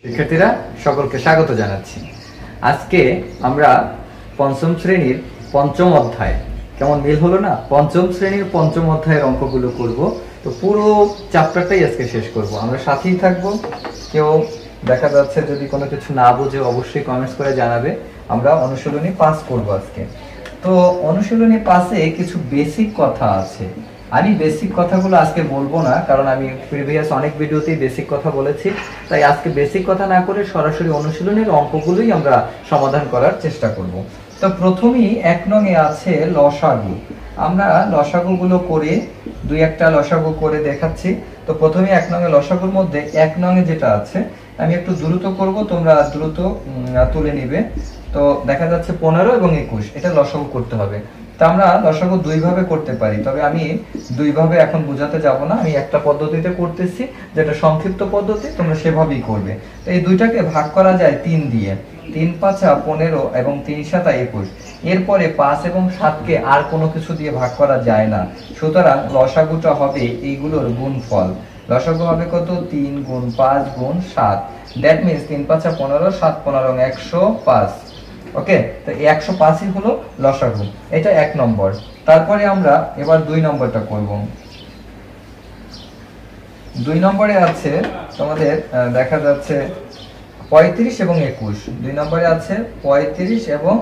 শিক্ষার্থীরা সকলকে স্বাগত জানাচ্ছি। আজকে আমরা পঞ্চম শ্রেণীর পঞ্চম অধ্যায়, কেমন মিল হলো না, পঞ্চম শ্রেণীর পঞ্চম অধ্যায়ের অঙ্কগুলো করব। তো পুরো চ্যাপ্টারটাই আজকে শেষ করব, আমরা সাথেই থাকবো। কেউ দেখা যাচ্ছে যদি কোনো কিছু না বুঝে অবশ্যই কমেন্টস করে জানাবে। আমরা অনুশীলনী 5 করব আজকে। তো অনুশীলনী 5-এ কিছু বেসিক কথা আছে। আমি বেসিক কথাগুলো আজকে বলবো না, কারণ আমি প্রিভিয়াস অনেক ভিডিওতেই বেসিক কথা বলেছি। তাই আজকে বেসিক কথা না করে সরাসরি অনুশীলনের অঙ্কগুলোই আমরা সমাধান করার চেষ্টা করব। তো প্রথমেই 1 নংয়ে আছে লসাগু। আমরা লসাগুগুলো করে দুই একটা লসাগু করে দেখাচ্ছি। তো প্রথমে 1 নংয়ে লসাগুর মধ্যে 1 নংয়ে যেটা আছে, আমি একটু দ্রুত করব, তোমরা দ্রুত তুলে নিবে। তো দেখা যাচ্ছে 15 এবং 21, এটা লসাগু করতে হবে। তা আমরা লসাগু দুই ভাবে করতে পারি, তবে আমি দুই ভাবে এখন বোঝাতে যাব না। আমি একটা পদ্ধতিতে করতেছি, যেটা সংক্ষিপ্ত পদ্ধতি, তোমরা সেভাবেই করবে। তো এই দুইটাকে ভাগ করা যায় 3 দিয়ে। 3 5 15 এবং 3 7 21। এরপরে 5 এবং 7কে আর কোনো কিছু দিয়ে ভাগ করা যায় না, সুতরাং লসাগুটা হবে এইগুলোর গুণফল। লসাগু হবে কত? 3 গুণ 5 গুণ 7। That means 3 5 15, 7 15 105। ওকে, তো 105ই হলো লসাগু। এটা 1 নম্বর। তারপরে আমরা এবার 2 নম্বরটা করব। 2 নম্বরে আছে তোমাদের দেখা যাচ্ছে 35 এবং 21। 2 নম্বরে আছে 35 এবং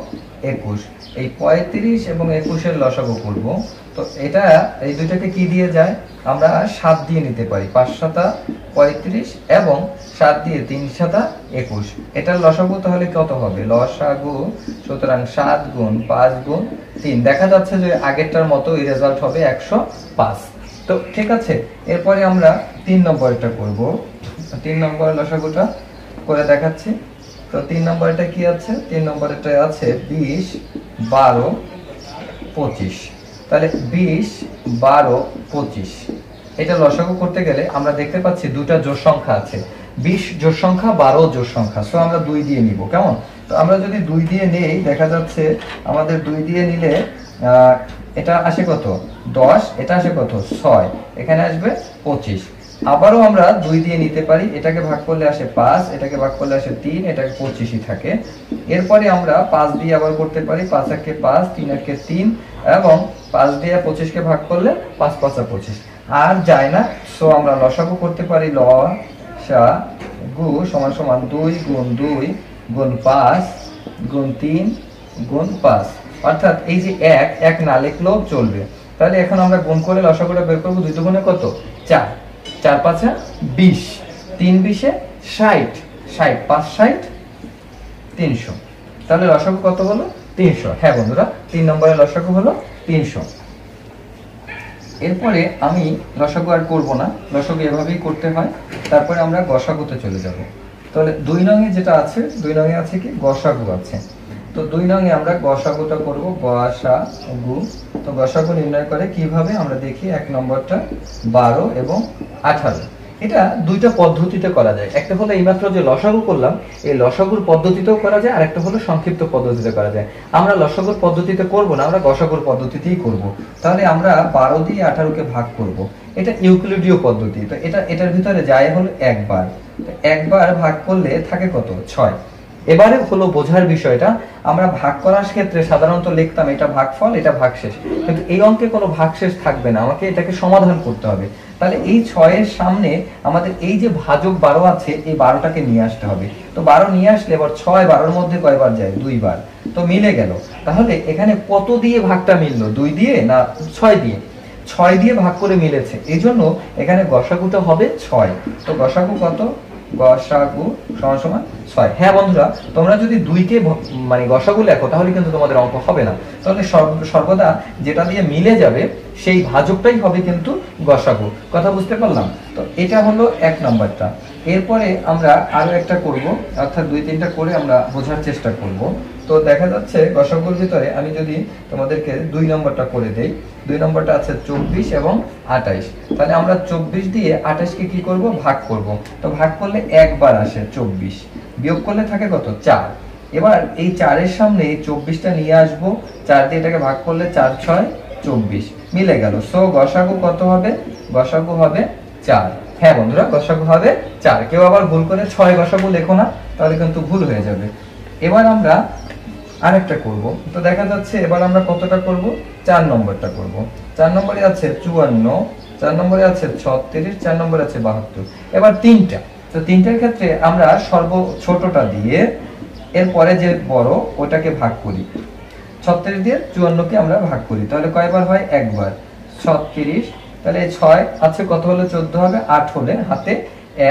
21। এই 35 এবং 21 এর লসাগু করব। তো এটা এই দুইটাকে কি দিয়ে যায়, আমরা 7 দিয়ে নিতে পারি। 5 7 35 এবং 7 দিয়ে 3 7 21। এটার লসাগু তাহলে কত হবে? লসাগু সুতরাং 7 গুণ 5 গুণ 3। দেখা যাচ্ছে যে আগেরটার মতো এই রেজাল্ট হবে 105। তো ঠিক আছে, এরপরে আমরা 3 নম্বরটা করব। 3 নম্বর লসাগুটা করে দেখাচ্ছি। তো 3 নম্বরটা কি আছে? 3 নম্বরটা আছে 20 12 25। তাহলে 20 12 25 এটা লসাগু করতে গেলে আমরা দেখতে পাচ্ছি দুটো জোড় সংখ্যা আছে, 20 জোড় সংখ্যা, 12 জোড় সংখ্যা। সো আমরা 2 দিয়ে নিব। কেমন? তো আমরা যদি 2 দিয়ে নেই, দেখা যাচ্ছে আমাদের 2 দিয়ে নিলে এটা আসে কত? 10। এটা আসে কত? 6। এখানে আসবে 25। আবারও আমরা 2 দিয়ে নিতে পারি। এটাকে ভাগ করলে আসে 5, এটাকে ভাগ করলে আসে 3, এটাকে 25ই থাকে। এরপরে আমরা 5 দিয়ে আবার করতে পারি। 5 একে 5, 3 একে 3 এবং 5 দিয়ে 25 কে ভাগ করলে 5 5 25। আর যায় না, সো আমরা লসাগু করতে পারি। লসাগু সমান সমান 2 গুণ 2 গুণ 5 গুণ 3 গুণ 5। অর্থাৎ এই যে 1 না লিখলেও চলবে। তাহলে এখন আমরা গুণ করে লসাগুটা বের করব। 2 দুগুণে কত? 4। 4 5 20, 3 20 60, 60 5 60 300। তাহলে লসাগু কত হলো? 300। হ্যাঁ বন্ধুরা, 3 নম্বরের লসাগু হলো 300। এরপরে আমি লসাগু আর করব না, লসাগু এভাবেই করতে হয়। তারপরে আমরা গসাগুতে চলে যাব। তাহলে 2 নংয়ে যেটা আছে, 2 নংয়ে আছে কি? গসাগু আছে। তো 2 নংয়ে আমরা গসাগুটা করব, গসাগু। তো গসাগু নির্ণয় করে কিভাবে আমরা দেখি। 1 নম্বরটা 12 এবং 18। এটা দুইটা পদ্ধতিতে করা যায়। একটা হলো এইমাত্র যে লসাগু করলাম, এই লসাগুর পদ্ধতিতেও করা যায়, আর একটা হলো সংক্ষিপ্ত পদ্ধতিতে করা যায়। আমরা লসাগুর পদ্ধতিতে করব না, আমরা গসাগুর পদ্ধতিতেই করব। তাহলে আমরা 12 দিয়ে 18কে ভাগ করব। এটা ইউক্লিডীয় পদ্ধতি। তো এটার ভিতরে যায় হলো একবার। তো একবার ভাগ করলে থাকে কত? 6। এবারে হলো বোঝার বিষয়টা, আমরা ভাগ করার ক্ষেত্রে সাধারণত লিখতাম এটা ভাগফল, এটা ভাগশেষ, কিন্তু এই অঙ্কে কোনো ভাগশেষ থাকবে না, আমাকে এটাকে সমাধান করতে হবে। তাহলে এই 6 এর সামনে আমাদের এই যে ভাজক 12 আছে, এই 12টাকে নিয়ে আসতে হবে। তো 12 নিয়ে আসলে এবার 6 12-র মধ্যে কয়বার যায়? 2 বার। তো মিলে গেল। তাহলে এখানে কত দিয়ে ভাগটা মিললো? 2 দিয়ে না 6 দিয়ে? 6 দিয়ে ভাগ করে মিলেছে, এই জন্য এখানে গসাগুটা হবে 6। তো গসাগু কত? গসাগু সমান সমান 6। হ্যাঁ বন্ধুরা, তোমরা যদি 2কে মানে গসাগু লেখো তাহলে কিন্তু তোমাদের অঙ্ক হবে না। তাহলে সর্বদা যেটা দিয়ে মিলে যাবে সেই ভাজকটাই হবে কিন্তু গসাগু। কথা বুঝতে পারলাম? তো এটা হলো 1 নম্বরটা। এরপরে আমরা আরো একটা করব, অর্থাৎ 2 3টা করে আমরা বোঝার চেষ্টা করব। তো দেখা যাচ্ছে গসাগুর ভিতরে আমি যদি তোমাদেরকে 2 নম্বরটা করে দেই। 2 নম্বরটা আছে 24 এবং 28। তাহলে আমরা 24 দিয়ে 28 কে কি করব? ভাগ করব। তো ভাগ করলে একবার আসে 24, বিয়োগ করলে থাকে কত? 4। এবার এই 4 এর সামনে 24টা নিয়ে আসব। 4 দিয়ে এটাকে ভাগ করলে 4 6 24 মিলে গেল। সো গসাগু কত হবে? গসাগু হবে 4। হ্যাঁ বন্ধুরা, গসাগু হবে 4। কেউ আবার ভুল করে 6 গসাগু লেখো না, তাহলে কিন্তু ভুল হয়ে যাবে। এবার আমরা আরেকটা করব। তো দেখা যাচ্ছে এবার আমরা কতটা করব, 4 নম্বরটা করব। 4 নম্বরে আছে 54, 4 নম্বরে আছে 36, 4 নম্বরে আছে 72। এবার তিনটা, তো তিনটার ক্ষেত্রে আমরা সর্ব ছোটটা দিয়ে এরপরে যে বড় ওটাকে ভাগ করি। 36 দিয়ে 54 কে আমরা ভাগ করি, তাহলে কয়বার হয়, একবার। 36, তাহলে 6 আছে কত হলো, 14 হবে। 8 হলে হাতে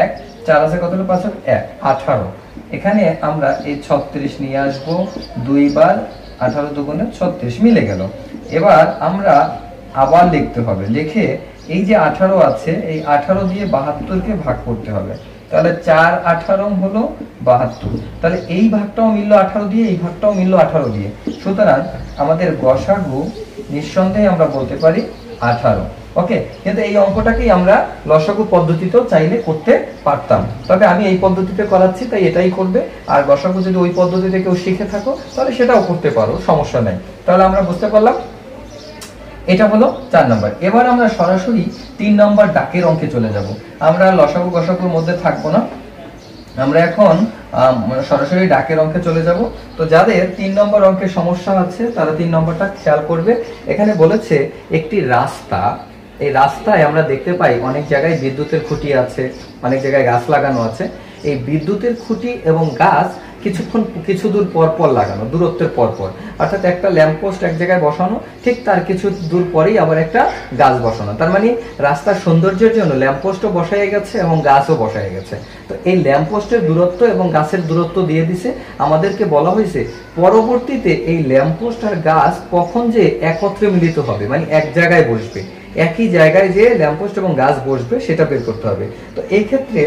1, 4 আছে কত হলো, 5 হবে 1, 18। এখানে আমরা এই 36 নিয়ে আসবো 2 বার, 18 দুগুণে 36 মিলে গেল। এবার আমরা আবার লিখতে হবে, লিখে এই যে 18 আছে এই 18 দিয়ে 72 কে ভাগ করতে হবে। তাহলে 4 18 হলো 72। তাহলে এই ভাগটাও মিলল 18 দিয়ে, এই ভাগটাও মিলল 18 দিয়ে। সুতরাং আমাদের গসাগু নিঃসন্দেহে আমরা বলতে পারি 18। ওকে, কিন্তু এই অঙ্কটাকেই আমরা লসাগু পদ্ধতিতেও চাইলে করতে পারতাম, তবে আমি এই পদ্ধতিতে করাচ্ছি তাই এটাই করবে। আর গসাগু যদি ওই পদ্ধতিতে কেউ শিখে থাকো তাহলে সেটাও করতে পারো, সমস্যা নাই। তাহলে আমরা বুঝতে পারলাম এটা হলো 4 নম্বর। এবার আমরা সরাসরি 3 নম্বর ডাকের অঙ্কে চলে যাব। আমরা লসাগু গসাগুর মধ্যে থাকবো না, আমরা এখন সরাসরি ডাকের অঙ্কে চলে যাব। তো যাদের 3 নম্বর অঙ্কে সমস্যা আছে তারা 3 নম্বরটা খেয়াল করবে। এখানে বলেছে একটি রাস্তা, এই রাস্তায় আমরা দেখতে পাই অনেক জায়গায় বিদ্যুতের খুঁটি আছে, অনেক জায়গায় গাছ লাগানো আছে। এই বিদ্যুতের খুঁটি এবং গাছ কিছু দূর পর পর লাগানো, দূরত্বের পর পর, অর্থাৎ একটা ল্যাম্প পোস্ট এক জায়গায় বসানো, ঠিক তার কিছু দূর পরেই আবার একটা গাছ বসানো। তার মানে রাস্তার সৌন্দর্যের জন্য ল্যাম্প পোস্টও বসাই গেছে এবং গাছও বসাই গেছে। তো এই ল্যাম্প পোস্টের দূরত্ব এবং গাছের দূরত্ব দিয়ে দিছে, আমাদেরকে বলা হয়েছে পরবর্তীতে এই ল্যাম্প পোস্ট আর গাছ কখন যে একত্রে মিলিত হবে, মানে এক জায়গায় বসবে, একই জায়গায় যে ল্যাম্পপোস্ট এবং গাছ বসবে সেটা বের করতে হবে। তো এই ক্ষেত্রে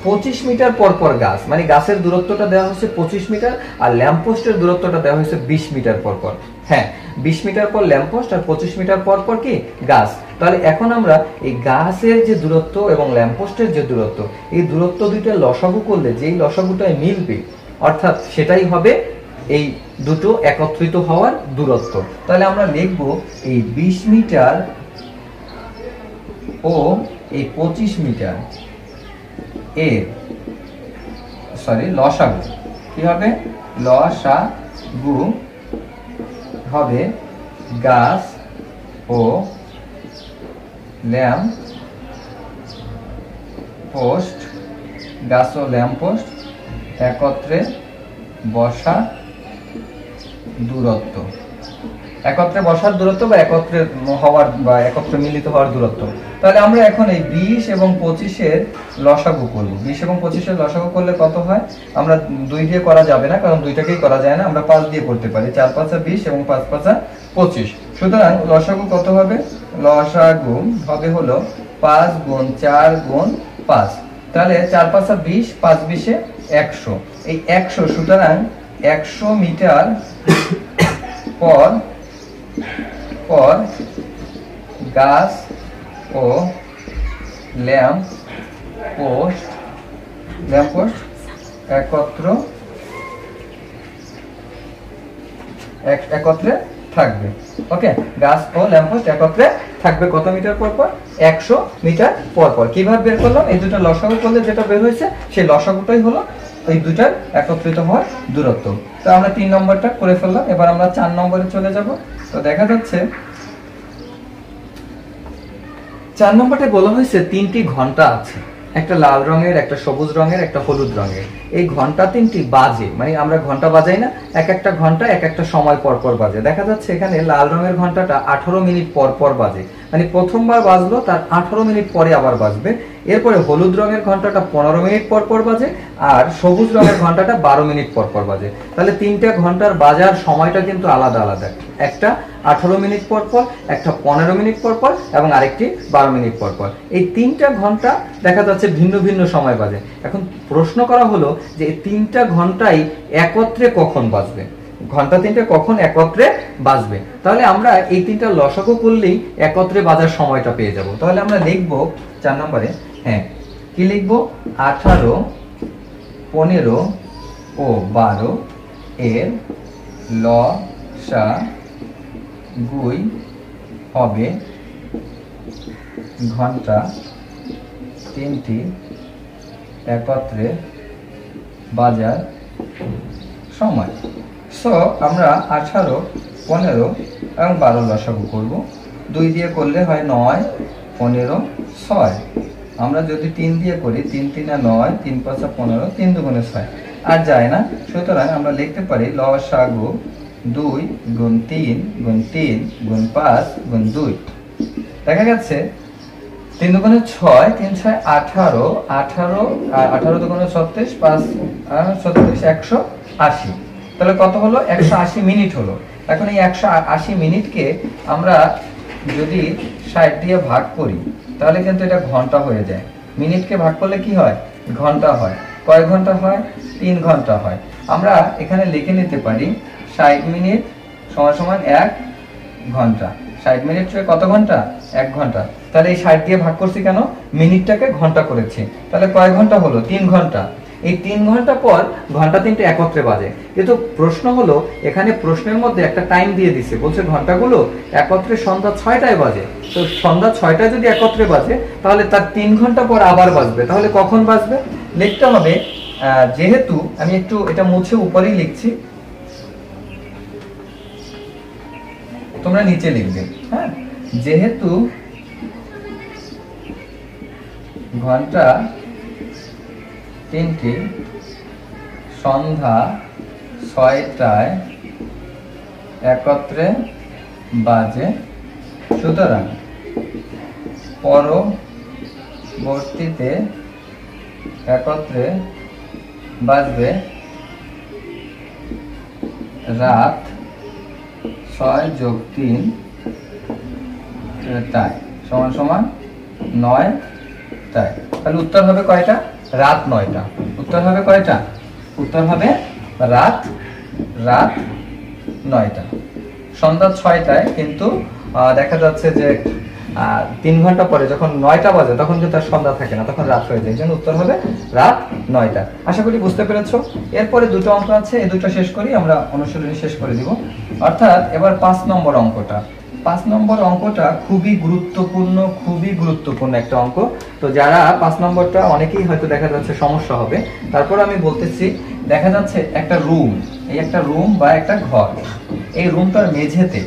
25 মিটার পর পর গাছ, মানে গাছের দূরত্বটা দেওয়া হয়েছে 25 মিটার, আর ল্যাম্পপোস্টের দূরত্বটা দেওয়া হয়েছে 20 মিটার পর পর। হ্যাঁ, 20 মিটার পর ল্যাম্পপোস্ট আর 25 মিটার পর পর কি গাছ। তাহলে এখন আমরা এই গাছের যে দূরত্ব এবং ল্যাম্পপোস্টের যে দূরত্ব, এই দূরত্ব দুইটা লসাগু করলে যেই লসাগুটায় মিলবে, অর্থাৎ সেটাই হবে এই দুটো একত্রিত হওয়ার দূরত্ব। তাহলে আমরা লিখব এই 20 মিটার ও এই 25 মিটার এর লসাগু কি হবে, লসাগু হবে গাছ ও ল্যাম্প পোস্ট, গাছ ও ল্যাম্প পোস্ট একত্রে বসা দূরত্ব, একত্রে বসার দূরত্ব বা একত্রে হওয়ার বা একত্রে মিলিত হওয়ার দূরত্ব। তাহলে আমরা এখন এই 20 এবং 25-এর লসাগু করব। 20 এবং 25-এর লসাগু করলে কত হয়, আমরা 2 দিয়ে করা যাবে না, কারণ দুইটাকেই করা যায় না, আমরা 5 দিয়ে করতে পারি। 4 5 20 এবং 5 5 25। সুতরাং লসাগু কত হবে, লসাগু হবে হলো 5 গুণ 4 গুণ 5। তাহলে 4 5 20, 5 20 100, এই 100। সুতরাং 100 মিটার পর পর গাছ ও ল্যাম্প পোস্ট একত্রে থাকবে। ওকে, গাছ ও ল্যাম্প পোস্ট একত্রে থাকবে কত মিটার পর পর, 100 মিটার পর পর। কিভাবে বের করলাম, এই দুটো লসাগু করলে যেটা বের হয়েছে সেই লসাগুটাই হলো এই দুটার একত্রিত হওয়ার দূরত্ব। তো আমরা 3 নম্বরটা করে ফেললাম। এবার আমরা 4 নম্বরে চলে যাব। তো দেখা যাচ্ছে 4 নম্বরটা বলা হয়েছে 3টি ঘন্টা আছে, একটা লাল রঙের, একটা সবুজ রঙের, একটা হলুদ রঙের। এই ঘন্টা 3টি বাজে, মানে আমরা ঘন্টা বাজাই না, এক একটা ঘন্টা এক একটা সময় পর পর বাজে। দেখা যাচ্ছে এখানে লাল রঙের ঘন্টাটা 18 মিনিট পর পর বাজে, মানে প্রথমবার বাজলো তার 18 মিনিট পরে আবার বাজবে। এরপরে হলুদ রঙের ঘন্টাটা 15 মিনিট পর পর বাজে, আর সবুজ রঙের ঘন্টাটা 12 মিনিট পর পর বাজে। তাহলে 3টা ঘন্টার বাজার সময়টা কিন্তু আলাদা আলাদা, একটা 18 মিনিট পর পর, একটা 15 মিনিট পর পর এবং আরেকটি 12 মিনিট পর পর। এই 3টা ঘন্টা দেখা যাচ্ছে ভিন্ন ভিন্ন সময় বাজে। এখন প্রশ্ন করা হলো যে এই 3টা ঘন্টাই একত্রে কখন বাজবে, ঘন্টা 3টা কখন একত্রে বাজবে। তাহলে আমরা এই 3টা লসাগু করলেই একত্রে বাজার সময়টা পেয়ে যাব। তাহলে আমরা লিখব 4 নম্বরে, হ্যাঁ কি লিখব, 18, 15 ও 12 এর লসাগুই হবে ঘন্টা তিনটি একত্রে বাজার সময়। সো আমরা 18, 15 এবং 12 লসাগু করব। 2 দিয়ে করলে হয় 9, 15, 6। আমরা যদি 3 দিয়ে করি, 3 3 9, 3 5 15, 3 2 6, আর যায় না। সুতরাং আমরা লিখতে পারি লসাগু 2 গুণ 3 গুণ 3 গুণ 5 গুণ 2। দেখা গেছে 3 2 6, 3 6 18, 18 আর 18 2 36, 5 36, 180। তাহলে কত হলো? 180 মিনিট হলো। এখন এই 180 মিনিটকে আমরা যদি 60 দিয়ে ভাগ করি তাহলে কিন্তু এটা ঘন্টা হয়ে যায়। মিনিটকে ভাগ করলে কি হয়? ঘন্টা হয়। কয় ঘন্টা হয়? 3 ঘন্টা হয়। আমরা এখানে লিখে নিতে পারি 60 মিনিট সমান সমান 1 ঘন্টা। 60 মিনিট কত ঘন্টা? 1 ঘন্টা। তাহলে এই 60 দিয়ে ভাগ করছি কেন? মিনিটটাকে ঘন্টা করেছি। তাহলে কয় ঘন্টা হলো? 3 ঘন্টা। এই 3 ঘন্টা পর ঘন্টা 3টে একত্রে বাজে। কিন্তু প্রশ্ন হলো, এখানে প্রশ্নের মধ্যে একটা টাইম দিয়ে দিছে, বলছে ঘন্টাগুলো একত্রে সন্ধ্যা 6টায় বাজে। তো সন্ধ্যা 6টায় যদি একত্রে বাজে তাহলে তার 3 ঘন্টা পর আবার বাজবে। তাহলে কখন বাজবে? লিখতে হবে, যেহেতু আমি একটু এটা মুছে উপরেই লিখছি, তোমরা নিচে লিখবে। হ্যাঁ, যেহেতু ঘন্টা 3টি সন্ধ্যা 6টায় একত্রে বাজে, সুতরাং পরবর্তীতে একত্রে বাজবে রাত 6 যোগ 3 টায় সমান সমান 9টায়। তাহলে উত্তর হবে কয়টা? রাত 9টা। উত্তর হবে কয়টা? উত্তর হবে রাত 9টা। সন্ধ্যা 6টায় কিন্তু দেখা যাচ্ছে যে 3 ঘন্টা পরে যখন 9টা বাজে তখন কিন্তু আর সন্ধ্যা থাকে না, তখন রাত হয়ে যায়। এই জন্য উত্তর হবে রাত 9টা। আশা করি বুঝতে পেরেছো। এরপরে দুটো অঙ্ক আছে, এই দুটো শেষ করি, আমরা অনুশীলনী শেষ করে দিব। অর্থাৎ এবার 5 নম্বর অঙ্কটা। 5 নম্বর অঙ্কটা খুবই গুরুত্বপূর্ণ একটা অঙ্ক। তো যারা 5 নম্বরটা, অনেকেই হয়তো দেখা যাচ্ছে সমস্যা হবে, তারপর আমি বলতেছি। দেখা যাচ্ছে একটা রুম, এই একটা রুম বা একটা ঘর। এই রুমটার মেঝেতে,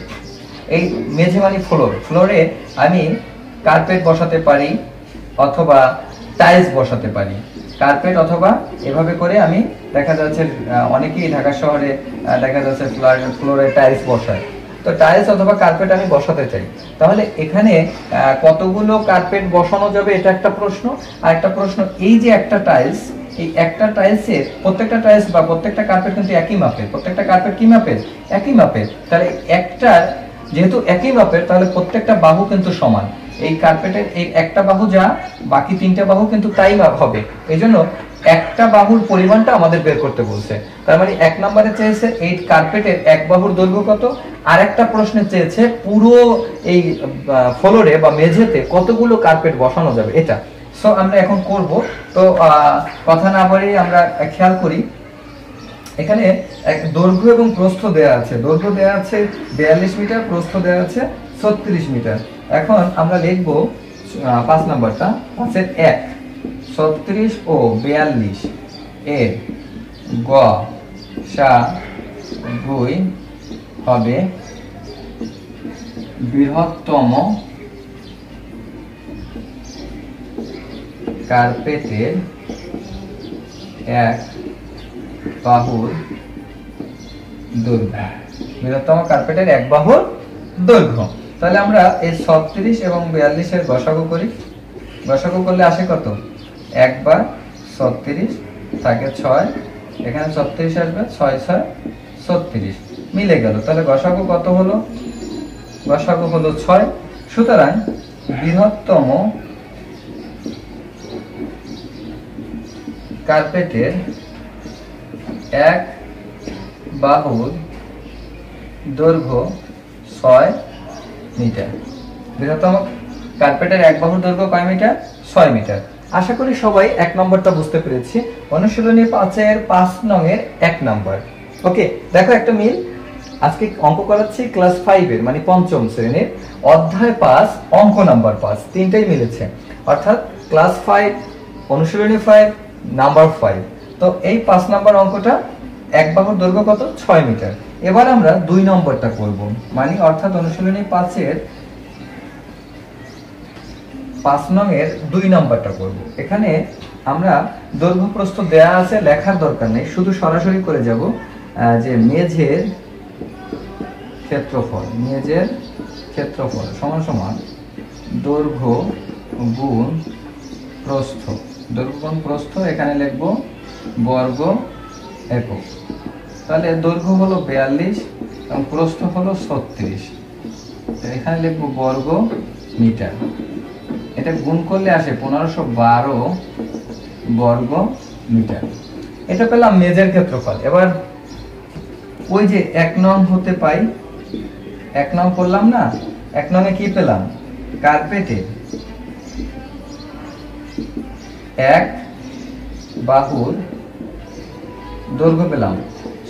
এই মেঝে মানে ফ্লোরে আমি কার্পেট বসাতে পারি অথবা টাইলস বসাতে পারি। কার্পেট অথবা এভাবে করে আমি, দেখা যাচ্ছে অনেকেই ঢাকা শহরে দেখা যাচ্ছে ফ্লোরে টাইলস বসায়। তো টাইলস অথবা কার্পেট আমি বসাতে চাই। তাহলে এখানে কতগুলো কার্পেট বসানো যাবে, এটা একটা প্রশ্ন। আর একটা প্রশ্ন, এই যে একটা টাইলস, এই একটা টাইলসের প্রত্যেকটা টাইলস বা প্রত্যেকটা কার্পেট কিন্তু একই মাপের। প্রত্যেকটা কার্পেট কি মাপের? একই মাপের। তাহলে একটার যেহেতু একই মাপের, তাহলে প্রত্যেকটা বাহু কিন্তু সমান। এই কার্পেটের এই একটা বাহু যা, বাকি 3টে বাহু কিন্তু তাই মাপ হবে। এই জন্য একটা বাহুর পরিমাণটা আমাদের বের করতে বলছে। তার মানে 1 নম্বরে চেয়েছে এই কার্পেটের এক বাহুর দৈর্ঘ্য কত, আর একটা প্রশ্নে চেয়েছে পুরো এই ফ্লোরে বা মেঝেতে কতগুলো কার্পেট বসানো যাবে, এটা। সো আমরা এখন করব। তো কথা না বাড়িয়ে আমরা খেয়াল করি। এখানে এক দৈর্ঘ্য এবং প্রস্থ দেয়া আছে। দৈর্ঘ্য দেয়া আছে 42 মিটার, প্রস্থ দেয়া আছে 36 মিটার। এখন আমরা লিখব 5 নাম্বারটা। 5-এর 1, 36 ও 42 এর গ সা গুই হবে বৃহত্তম কার্পেটের এক বাহুর দৈর্ঘ্য। বৃহত্তম কার্পেটের এক বাহুর দৈর্ঘ্য। তাহলে আমরা এই 36 এবং 42 এর গসাগু করি। গসাগু করলে আসে কত? 1 বার 36 থাকে 6, এখানে 36 আসবে, 6 6 36 মিলে গেল। তাহলে গসাগু কত হলো? গসাগু হলো 6। সুতরাং বৃহত্তম কার্পেটের এক বাহুর দৈর্ঘ্য 6 মিটার। বৃহত্তম কার্পেটের এক বাহুর দৈর্ঘ্য কয় মিটার? 6 মিটার। আশা করি সবাই 1 নম্বরটা বুঝতে পেরেছি। অনুশীলনী 5-এর 5 নং-এর 1 নম্বর। ওকে, দেখো একটা মিল। আজকে অঙ্ক করাচ্ছি ক্লাস 5-এর, মানে 5ম শ্রেণীর, অধ্যায় 5, অঙ্ক নাম্বার 5। তিনটাই মিলেছে। অর্থাৎ ক্লাস 5 অনুশীলনী 5 নাম্বার 5। তো এই 5 নাম্বার অঙ্কটা এক বাহুর দৈর্ঘ্য কত 6 মিটার। এবার আমরা 2 নম্বরটা করব, মানে অর্থাৎ অনুশীলনী 5 এর 5 নং এর 2 নম্বরটা করব। এখানে আমরা দৈর্ঘ্য প্রস্থ দেয়া আছে, লেখার দরকার নেই, শুধু সরাসরি করে যাব যে মেঝের ক্ষেত্রফল, মেঝের ক্ষেত্রফল সমান সমান দৈর্ঘ্য গুণ প্রস্থ, দৈর্ঘ্য গুণ প্রস্থ, এখানে লিখব বর্গ একক। তাহলে দৈর্ঘ্য হলো 42 এবং প্রস্থ হলো 36, এখানে লিখব বর্গ মিটার। এটা গুণ করলে আসে 1512 বর্গ মিটার। এটা পেলাম মেঝের ক্ষেত্রফল। এবার ওই যে 1 নং হতে পাই, 1 নং করলাম না, 1 নং এ কি পেলাম, কার্পেটের এক বাহুর দৈর্ঘ্য পেলাম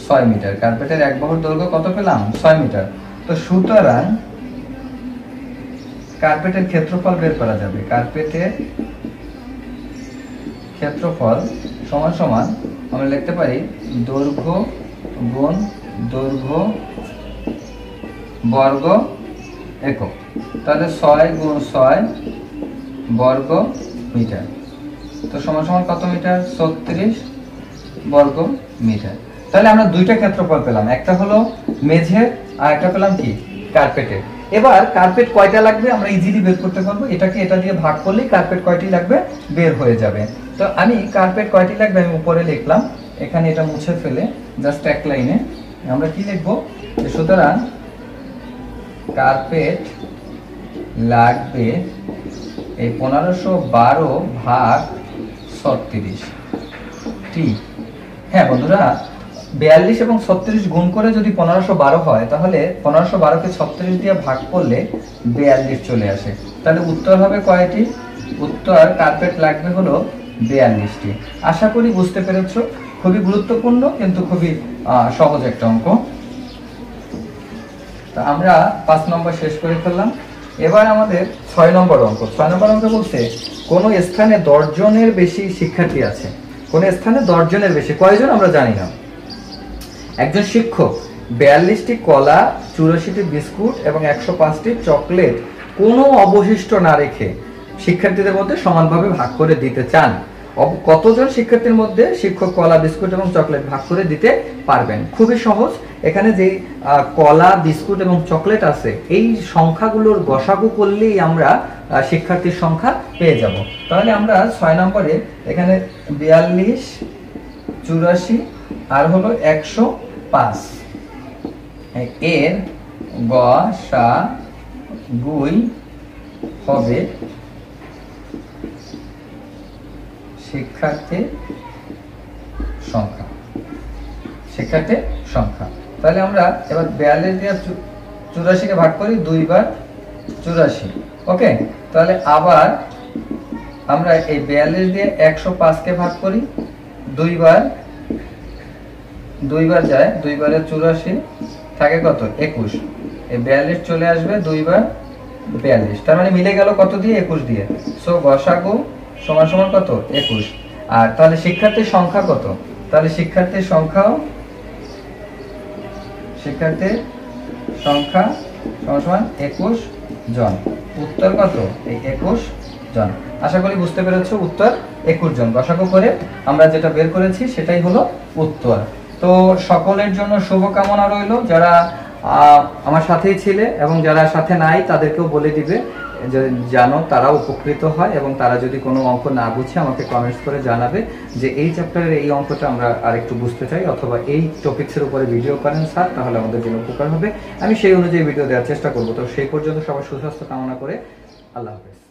6 মিটার। কার্পেটের এক বাহুর দৈর্ঘ্য কত পেলাম, 6 মিটার। তো সুতরাং কার্পেটের ক্ষেত্রফল বের করা যাবে। কার্পেটের ক্ষেত্রফল সমান সমান আমরা লিখতে পারি দৈর্ঘ্য গুণ দৈর্ঘ্য বর্গ একক। তাহলে 6 গুণ 6 বর্গ মিটার, তো সমান সমান কত মিটার, 36 বর্গ মিটার। তাহলে আমরা দুইটা ক্ষেত্রফল পেলাম, একটা হলো মেঝের আর একটা পেলাম কি কার্পেটের। এবার কার্পেট কয়টা লাগবে আমরা ইজিলি বের করতে পারবো, এটাকে এটা দিয়ে ভাগ করলেই কার্পেট কয়টি লাগবে বের হয়ে যাবে। তো আমি কার্পেট কয়টি লাগবে আমি উপরে লিখলাম, এখানে এটা মুছে ফেলে জাস্ট এক লাইনে আমরা কি লিখবো, সুতরাং কার্পেট লাগবে এই 1512 ভাগ 36 টি। হ্যাঁ বন্ধুরা, 42 এবং 36 গুণ করে যদি 1512 হয়, তাহলে 1512 কে 36 দিয়ে ভাগ করলে 42 চলে আসে। তাহলে উত্তর হবে কয়টি, উত্তর কার্পেট লাগবে হলো 42টি। আশা করি বুঝতে পেরেছো, খুবই গুরুত্বপূর্ণ কিন্তু খুবই সহজ একটা অঙ্ক। তা আমরা 5 নম্বর শেষ করে ফেললাম। এবার আমাদের 6 নম্বর অঙ্ক। 6 নম্বর অঙ্ক বলতে কোন স্থানে 10 জনের বেশি শিক্ষার্থী আছে। কোন স্থানে 10 জনের বেশি, কয়জন আমরা জানি না। একজন শিক্ষক 42টি কলা, 84টি বিস্কুট এবং 105টি চকলেট কোনো অবশিষ্ট না রেখে শিক্ষার্থীদের মধ্যে সমানভাবে ভাগ করে দিতে চান। কতজন শিক্ষার্থীর মধ্যে শিক্ষক কলা, বিস্কুট এবং চকলেট ভাগ করে দিতে পারবেন। খুবই সহজ, এখানে যে কলা, বিস্কুট এবং চকলেট আছে এই সংখ্যাগুলোর গসাগু করলেই আমরা শিক্ষার্থীর সংখ্যা পেয়ে যাব। তাহলে আমরা 6 নম্বরে এখানে 42, 84 আর হলো 105 এর গসাগুই হবে শিক্ষার্থীর সংখ্যা, শিক্ষার্থীর সংখ্যা। তাহলে আমরা এবার 42 দিয়ে 84 কে ভাগ করি 2 বার 84, ওকে। তাহলে আবার আমরা এই 42 দিয়ে 105 কে ভাগ করি 2 বার যায়, 2 বারে 84 থাকে কত 21, এই 42 চলে আসবে 2 বার 42, তার মানে মিলে গেল কত দিয়ে 21 দিয়ে। সো গসাগু সমান সমান কত 21। আর তাহলে শিক্ষার্থীর সংখ্যা কত, তাহলে শিক্ষার্থীর সংখ্যা সমান সমান 21 জন। উত্তর কত এই 21 জন। আশা করি বুঝতে পেরেছো, উত্তর 21 জন। গসাগু করে আমরা যেটা বের করেছি সেটাই হলো উত্তর। তো সকলের জন্য শুভকামনা রইল, যারা আমার সাথেই ছিলে এবং যারা সাথে নাই তাদেরকেও বলে দিবে জানো তারাও উপকৃত হয়, এবং তারা যদি কোনো অঙ্ক না বুঝে আমাকে কমেন্টস করে জানাবে যে এই চ্যাপ্টারের এই অঙ্কটা আমরা আরেকটু বুঝতে চাই, অথবা এই টপিকসের উপরে ভিডিও করেন স্যার, তাহলে আমাদের জন্য উপকার হবে। আমি সেই অনুযায়ী ভিডিও দেওয়ার চেষ্টা করব। তো সেই পর্যন্ত সবার সুস্বাস্থ্য কামনা করে আল্লাহ হাফেজ।